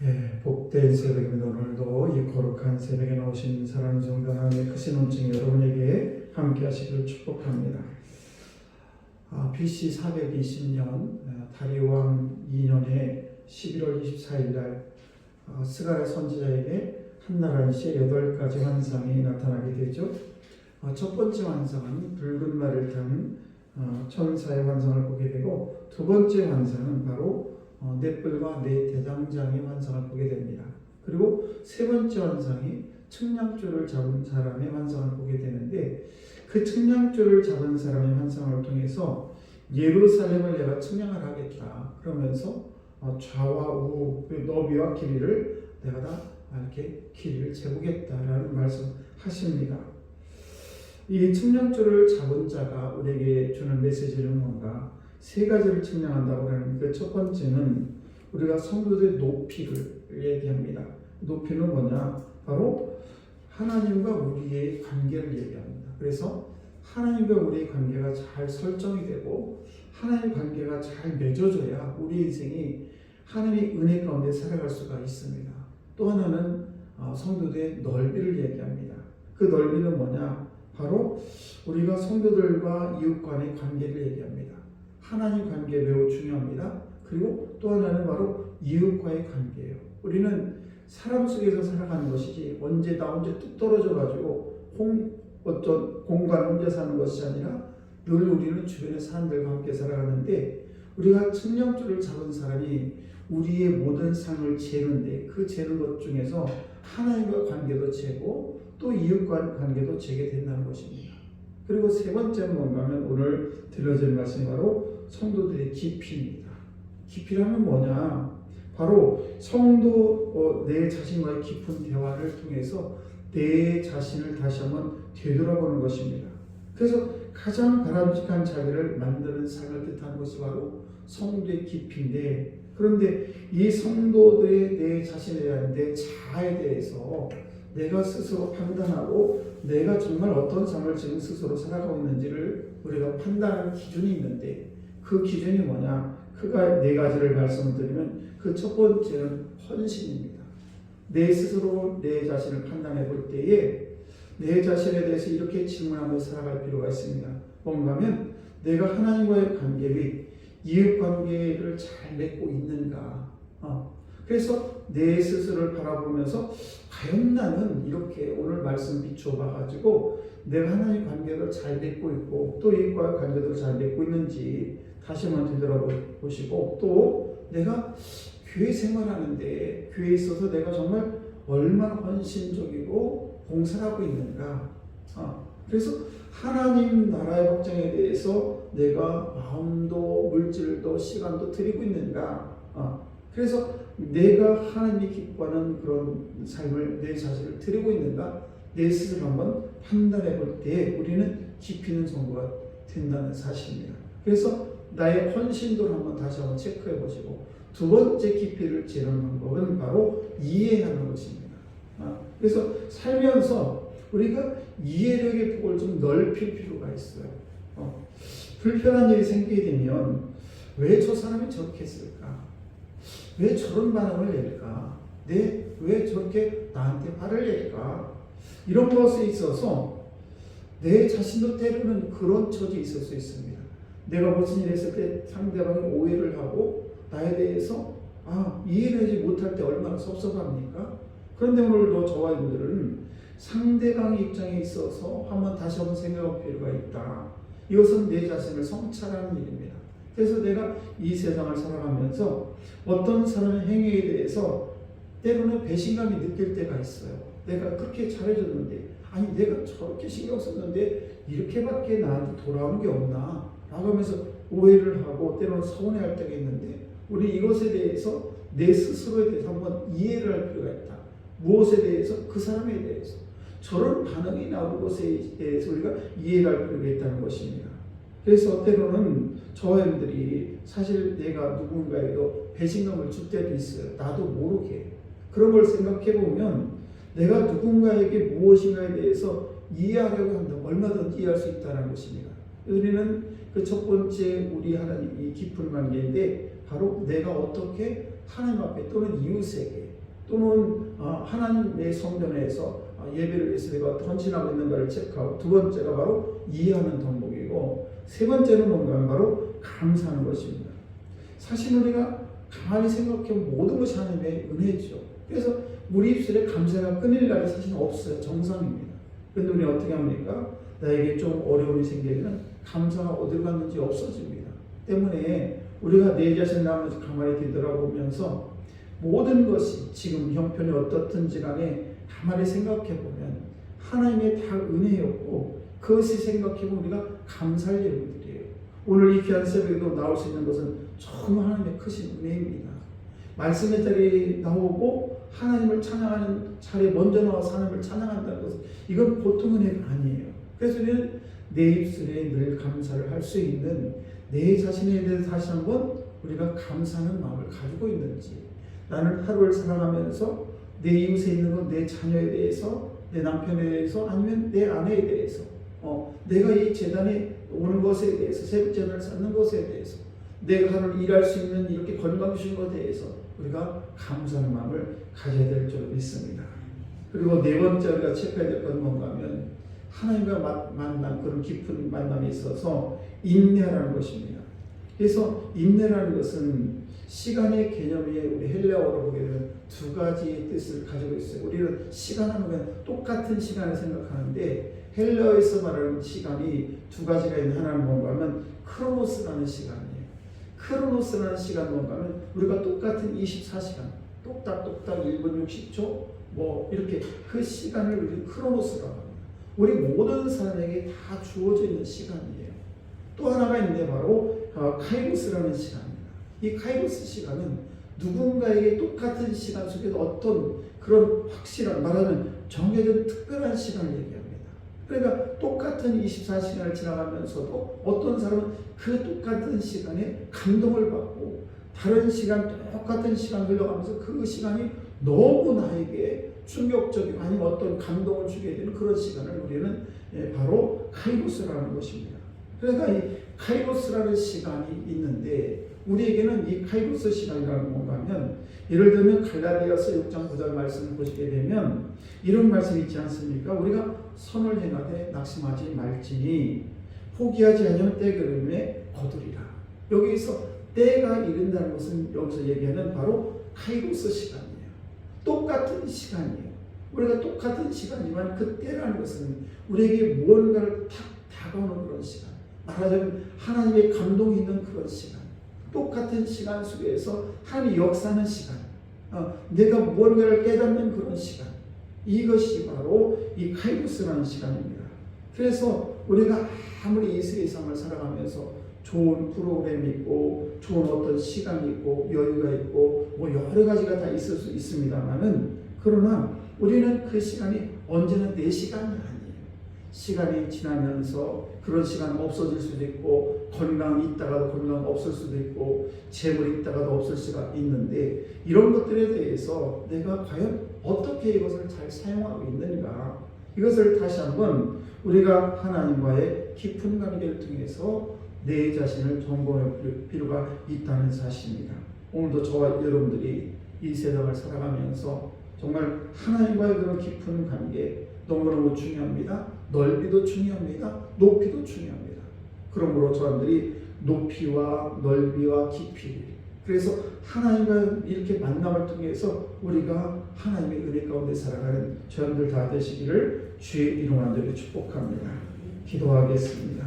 네, 복된 새벽입니다. 오늘도 이 거룩한 새벽에 나오신 사랑하는 성도 하나님의 크신 온증 여러분에게 함께 하시기를 축복합니다. BC 420년 다리오왕 2년에 11월 24일 날 스가랴 선지자에게 한나라시의 8가지 환상이 나타나게 되죠. 첫 번째 환상은 붉은 말을 탄 천사의 환상을 보게 되고, 두 번째 환상은 바로 네 뿔과 네 대장장의 환상을 보게 됩니다. 그리고 세 번째 환상이 측량줄을 잡은 사람의 환상을 보게 되는데, 그 측량줄을 잡은 사람의 환상을 통해서 예루살렘을 내가 측량을 하겠다. 그러면서 좌와 우, 너비와 길이를 내가 다 이렇게 길이를 재보겠다라는 말씀하십니다. 이 측량줄을 잡은 자가 우리에게 주는 메시지는 뭔가? 세 가지를 측량한다고 하는 그 첫 번째는 우리가 성도들의 높이를 얘기합니다. 높이는 뭐냐? 바로 하나님과 우리의 관계를 얘기합니다. 그래서 하나님과 우리의 관계가 잘 설정이 되고 하나님의 관계가 잘 맺어져야 우리 인생이 하나님의 은혜 가운데 살아갈 수가 있습니다. 또 하나는 성도들의 넓이를 얘기합니다. 그 넓이는 뭐냐? 바로 우리가 성도들과 이웃 간의 관계를 얘기합니다. 하나님 관계 매우 중요합니다. 그리고 또 하나는 바로 이웃과의 관계예요. 우리는 사람 속에서 살아가는 것이지 언제 뚝 떨어져가지고 어떤 공간 혼자 사는 것이 아니라 늘 우리는 주변의 사람들과 함께 살아가는데, 우리가 측량줄을 잡은 사람이 우리의 모든 삶을 재는데 그 재는 것 중에서 하나님과 관계도 재고 또 이웃과 관계도 재게 된다는 것입니다. 그리고 세 번째는 뭔가 하면 오늘 들려진 말씀이 바로 성도들의 깊이입니다. 깊이라면 뭐냐? 바로 성도 내 자신과의 깊은 대화를 통해서 내 자신을 다시 한번 되돌아보는 것입니다. 그래서 가장 바람직한 자기를 만드는 삶을 뜻하는 것이 바로 성도의 깊이인데, 그런데 이 성도들의 내 자신에 대한 내 자아에 대해서 내가 스스로 판단하고 내가 정말 어떤 삶을 지금 스스로 살아가고 있는지를 우리가 판단하는 기준이 있는데, 그 기준이 뭐냐? 그가 네 가지를 말씀드리면 그 첫 번째는 헌신입니다. 내 스스로 내 자신을 판단해 볼 때에 내 자신에 대해서 이렇게 질문하며 살아갈 필요가 있습니다. 뭔가 하면 내가 하나님과의 관계 및 이웃 관계를 잘 맺고 있는가? 그래서 내 스스로를 바라보면서 과연 나는 이렇게 오늘 말씀 비추어 봐가지고 내가 하나님 관계를 잘 맺고 있고 또 이웃과의 관계도 잘 맺고 있는지 다시 한번 되돌아보시고, 또 내가 교회 생활하는데 교회에 있어서 내가 정말 얼마나 헌신적이고 봉사를 하고 있는가. 그래서 하나님 나라의 확장에 대해서 내가 마음도 물질도 시간도 드리고 있는가. 그래서 내가 하나님이 기뻐하는 그런 삶을 내 자신을 드리고 있는가, 내 스스로 한번 판단해 볼 때 우리는 깊이 있는 성도가 된다는 사실입니다. 그래서 나의 헌신도를 한번 다시 한번 체크해 보시고, 두 번째 깊이를 재는 방법은 바로 이해하는 것입니다. 그래서 살면서 우리가 이해력의 폭을 좀 넓힐 필요가 있어요. 불편한 일이 생기게 되면 왜 저 사람이 저렇게 했을까? 왜 저런 반응을 낼까? 왜 저렇게 나한테 화를 낼까? 이런 것에 있어서 내 자신도 때로는 그런 처지에 있을 수 있습니다. 내가 무슨 일 했을 때 상대방이 오해를 하고 나에 대해서 이해를 하지 못할 때 얼마나 섭섭합니까? 그런데 오늘도 저와 여러분들은 상대방의 입장에 있어서 다시 한번 생각할 필요가 있다. 이것은 내 자신을 성찰하는 일입니다. 그래서 내가 이 세상을 살아가면서 어떤 사람의 행위에 대해서 때로는 배신감이 느낄 때가 있어요. 내가 그렇게 잘해줬는데, 내가 저렇게 신경 썼는데 이렇게밖에 나한테 돌아오는 게 없나 라고 하면서 오해를 하고 때로는 서운해할 때가 있는데, 우리 이것에 대해서 내 스스로에 대해서 한번 이해를 할 필요가 있다. 무엇에 대해서? 그 사람에 대해서. 저런 반응이 나오는 것에 대해서 우리가 이해를 할 필요가 있다는 것입니다. 그래서 때로는 저와 여러분들이 사실 내가 누군가에도 배신감을 줄 때도 있어요. 나도 모르게. 그런 걸 생각해 보면 내가 누군가에게 무엇인가에 대해서 이해하려고 한다면 얼마든지 이해할 수 있다는 것입니다. 우리는 그 첫 번째 우리 하나님이 깊은 관계인데 바로 내가 어떻게 하나님 앞에 또는 이웃에게 또는 하나님의 성전에서 예배를 위해서 내가 헌신하고 있는가를 체크하고 두 번째가 바로 이해하는 덕목이고 세 번째는 뭔가 바로 감사하는 것입니다. 사실 우리가 가만히 생각해보면 모든 것이 하나님의 은혜죠. 그래서 우리 입술에 감사가 끊일 날이 사실 없어요. 정상입니다. 그런데 우리 어떻게 합니까? 나에게 좀 어려움이 생기면 감사가 어디로 갔는지 없어집니다. 때문에 우리가 내 자신을 한번 가만히 뒤돌아보면서 모든 것이 지금 형편이 어떻든지 간에 가만히 생각해보면 하나님의 다 은혜였고 그것을 생각해보면 우리가 감사할 일들이에요. 오늘 이 귀한 새벽에도 나올 수 있는 것은 정말 하나님의 크신 은혜입니다. 말씀의 자리에 나오고 하나님을 찬양하는 자리에 먼저 나와서 하나님을 찬양한다는 것은 이건 보통 은혜가 아니에요. 그래서 우리는 내 입술에 늘 감사를 할 수 있는 내 자신에 대해서 다시 한번 우리가 감사하는 마음을 가지고 있는지 나는 하루를 살아가면서 내 이웃에 있는 것, 내 자녀에 대해서 내 남편에 대해서 아니면 내 아내에 대해서 내가 이 재단에 오는 것에 대해서 새벽 재단을 쌓는 것에 대해서 내가 하루 일할 수 있는 이렇게 건강 주신 것에 대해서 우리가 감사하는 마음을 가져야 될 줄 믿습니다. 그리고 네 번째 우리가 체크해야 될 건 뭔가 하면 하나님과 만난 그런 깊은 만남에 있어서 인내하라는 것입니다. 그래서 인내라는 것은 시간의 개념이 우리 헬라어로 보게 되면 두 가지의 뜻을 가지고 있어요. 우리는 시간하면 그냥 똑같은 시간을 생각하는데 헬라어에서 말하는 시간이 두 가지가 있는 하나는 뭔가 하면 크로노스라는 시간이에요. 크로노스라는 시간 뭔가 하면 우리가 똑같은 24시간 똑딱똑딱 1분 60초 뭐 이렇게 그 시간을 우리 크로노스라고 합니다. 우리 모든 사람에게 다 주어져 있는 시간이에요. 또 하나가 있는데 바로 카이로스라는 시간입니다. 이 카이로스 시간은 누군가에게 똑같은 시간 속에서 어떤 그런 확실한 말하는 정해진 특별한 시간을 얘기합니다. 그러니까 똑같은 24시간을 지나가면서도 어떤 사람은 그 똑같은 시간에 감동을 받고 다른 시간 똑같은 시간 흘러가면서 그 시간이 너무 나에게 충격적이고 아니면 어떤 감동을 주게 되는 그런 시간을 우리는 바로 카이로스라는 것입니다. 그러니까 이 카이로스라는 시간이 있는데 우리에게는 이 카이로스 시간이라는 뭔가 하면 예를 들면 갈라디아서 6장 9절 말씀을 보시게 되면 이런 말씀이 있지 않습니까? 우리가 선을 행하되 낙심하지 말지니 포기하지 않으면 때그름에 거두리라. 여기서 때가 이른다는 것은 여기서 얘기하는 바로 카이로스 시간이에요. 똑같은 시간이에요. 우리가 똑같은 시간이지만 그 때라는 것은 우리에게 무언가를 탁 다가오는 그런 시간. 말하자면 하나님의 감동이 있는 그런 시간. 똑같은 시간 속에서 하나님이 역사하는 시간. 내가 무언가를 깨닫는 그런 시간. 이것이 바로 이 카이로스라는 시간입니다. 그래서 우리가 아무리 이 세상을 살아가면서 좋은 프로그램이 있고 좋은 어떤 시간이 있고 여유가 있고 뭐 여러 가지가 다 있을 수 있습니다만은 그러나 우리는 그 시간이 언제나 내 시간이 아니에요. 시간이 지나면서 그런 시간 없어질 수도 있고 건강이 있다가도 건강 없을 수도 있고 재물이 있다가도 없을 수가 있는데 이런 것들에 대해서 내가 과연 어떻게 이것을 잘 사용하고 있는가 이것을 다시 한번 우리가 하나님과의 깊은 관계를 통해서 내 자신을 점검할 필요가 있다는 사실입니다. 오늘도 저와 여러분들이 이 세상을 살아가면서 정말 하나님과의 그런 깊은 관계 너무너무 중요합니다. 넓이도 중요합니다. 높이도 중요합니다. 그러므로 저들이 높이와 넓이와 깊이 그래서 하나님과 이렇게 만남을 통해서 우리가 하나님의 은혜 가운데 살아가는 저들 다 되시기를 주의 이름 안에 축복합니다. 기도하겠습니다.